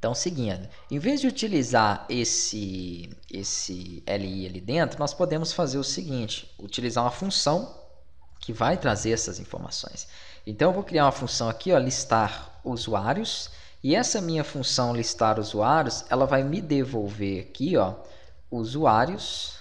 Então, seguindo, em vez de utilizar esse LI ali dentro, nós podemos fazer o seguinte, utilizar uma função que vai trazer essas informações. Então, eu vou criar uma função aqui, ó, listar usuários, e essa minha função listar usuários, ela vai me devolver aqui, ó, usuários,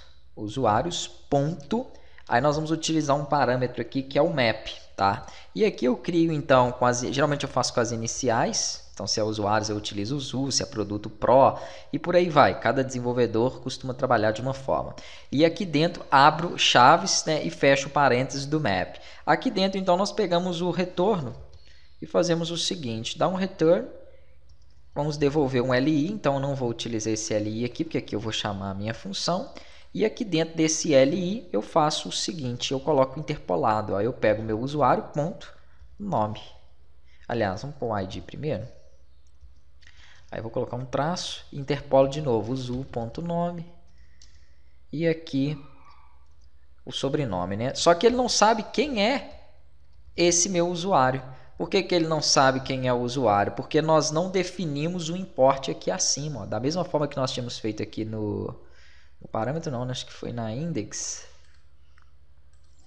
ponto, aí nós vamos utilizar um parâmetro aqui que é o map, tá? E aqui eu crio então, geralmente eu faço com as iniciais, então se é usuários eu utilizo o usu, se é produto pro, e por aí vai, cada desenvolvedor costuma trabalhar de uma forma. E aqui dentro abro chaves, né, e fecho parênteses do map. Aqui dentro então nós pegamos o retorno e fazemos o seguinte, dá um return, vamos devolver um LI, então eu não vou utilizar esse LI aqui, porque aqui eu vou chamar a minha função. E aqui dentro desse LI eu faço o seguinte, eu coloco interpolado, ó, eu pego meu usuário, ponto, nome. Aliás, vamos pôr o ID primeiro. Aí eu vou colocar um traço, interpolo de novo, usu.nome. E aqui o sobrenome, né? Só que ele não sabe quem é esse meu usuário. Por que ele não sabe quem é o usuário? Porque nós não definimos o import aqui acima. Ó. Da mesma forma que nós tínhamos feito aqui no parâmetro, não, acho que foi na index.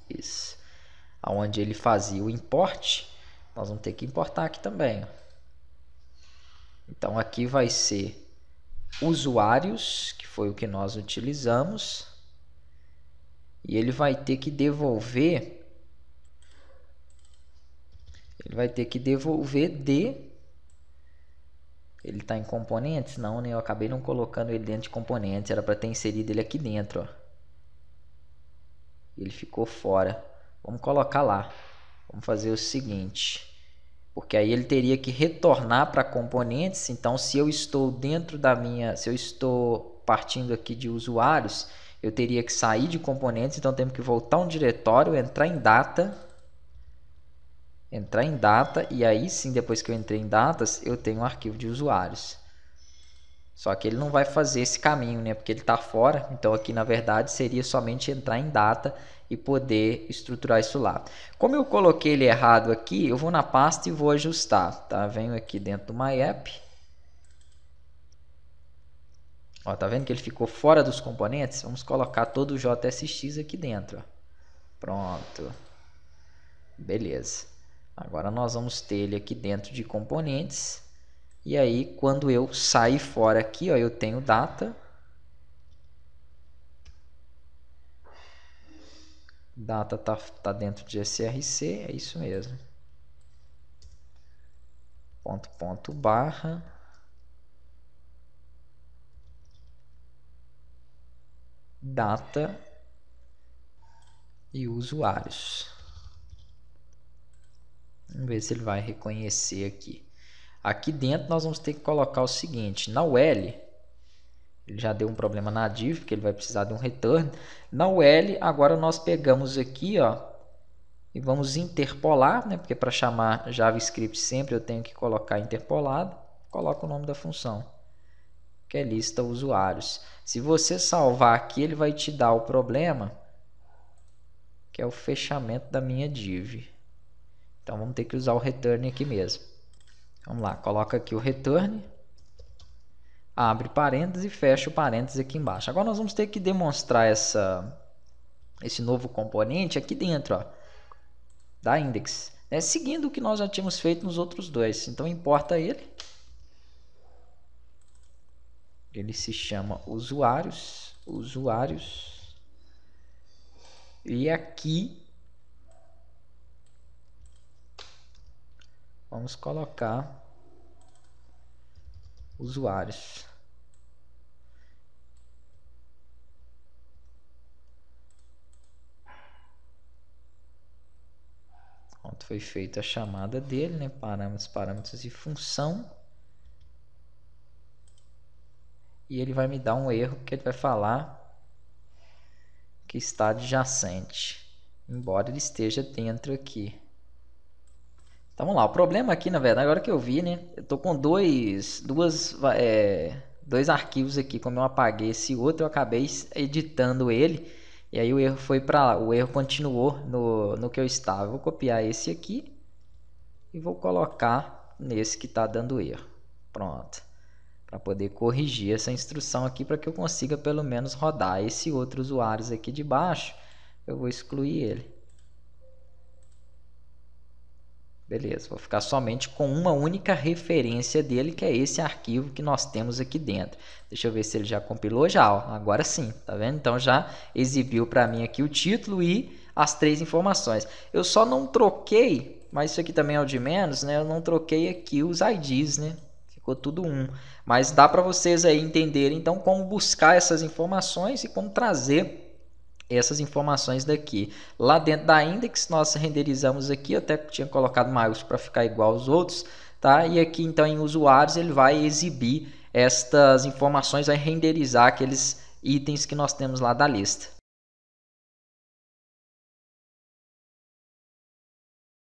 Isso. Onde ele fazia o import, nós vamos ter que importar aqui também. Ó. Então aqui vai ser usuários, que foi o que nós utilizamos. E ele vai ter que devolver... de... Ele está em componentes? Não, né? Eu acabei não colocando ele dentro de componentes. Era para ter inserido ele aqui dentro. Ó. Ele ficou fora. Vamos colocar lá. Vamos fazer o seguinte. Porque aí ele teria que retornar para componentes. Então, se eu estou dentro da minha... Se eu estou partindo aqui de usuários, eu teria que sair de componentes. Então, temos que voltar um diretório, entrar em data... e aí sim, depois que eu entrei em datas, eu tenho um arquivo de usuários. Só que ele não vai fazer esse caminho, né? Porque ele está fora. Então aqui na verdade seria somente entrar em data e poder estruturar isso lá. Como eu coloquei ele errado aqui, eu vou na pasta e vou ajustar. Tá? Venho aqui dentro do MyApp. Ó, tá vendo que ele ficou fora dos componentes? Vamos colocar todo o JSX aqui dentro. Ó. Pronto. Beleza. Agora nós vamos ter ele aqui dentro de componentes. E aí, quando eu sair fora aqui, ó, eu tenho data. Data tá dentro de src, é isso mesmo. Barra. Data e usuários. Vamos ver se ele vai reconhecer aqui. Aqui dentro nós vamos ter que colocar o seguinte. Na UL, ele já deu um problema na div, porque ele vai precisar de um return. Na UL, agora nós pegamos aqui, ó, e vamos interpolar, né? Porque para chamar JavaScript sempre eu tenho que colocar interpolado. Coloco o nome da função, que é lista usuários. Se você salvar aqui, ele vai te dar o problema, que é o fechamento da minha div. Então vamos ter que usar o return aqui mesmo. Vamos lá, coloca aqui o return, abre parênteses e fecha o parênteses aqui embaixo. Agora nós vamos ter que demonstrar esse novo componente aqui dentro, ó, da index, né, seguindo o que nós já tínhamos feito nos outros dois. Então importa ele. Ele se chama usuários. E aqui vamos colocar usuários. Pronto, foi feita a chamada dele, né? Parâmetros e função. E ele vai me dar um erro, porque ele vai falar que está adjacente, embora ele esteja dentro aqui. Então vamos lá, o problema aqui, na verdade, agora que eu vi, né? Eu tô com dois arquivos aqui, como eu apaguei esse outro, eu acabei editando ele, e aí o erro foi para lá, o erro continuou no que eu estava. Eu vou copiar esse aqui e vou colocar nesse que está dando erro. Pronto. para poder corrigir essa instrução aqui, para que eu consiga pelo menos rodar. Esse outro usuário aqui de baixo, eu vou excluir ele. Beleza, vou ficar somente com uma única referência dele, que é esse arquivo que nós temos aqui dentro. Deixa eu ver se ele já compilou já, ó. Agora sim, tá vendo? Então já exibiu para mim aqui o título e as 3 informações. Eu só não troquei, mas isso aqui também é o de menos, né? Eu não troquei aqui os IDs, né? Ficou tudo um. Mas dá para vocês aí entenderem então como buscar essas informações e como trazer essas informações daqui. Lá dentro da index nós renderizamos aqui, eu até tinha colocado maiúsculo para ficar igual aos outros, tá? E aqui então em usuários ele vai exibir estas informações, vai renderizar aqueles itens que nós temos lá da lista.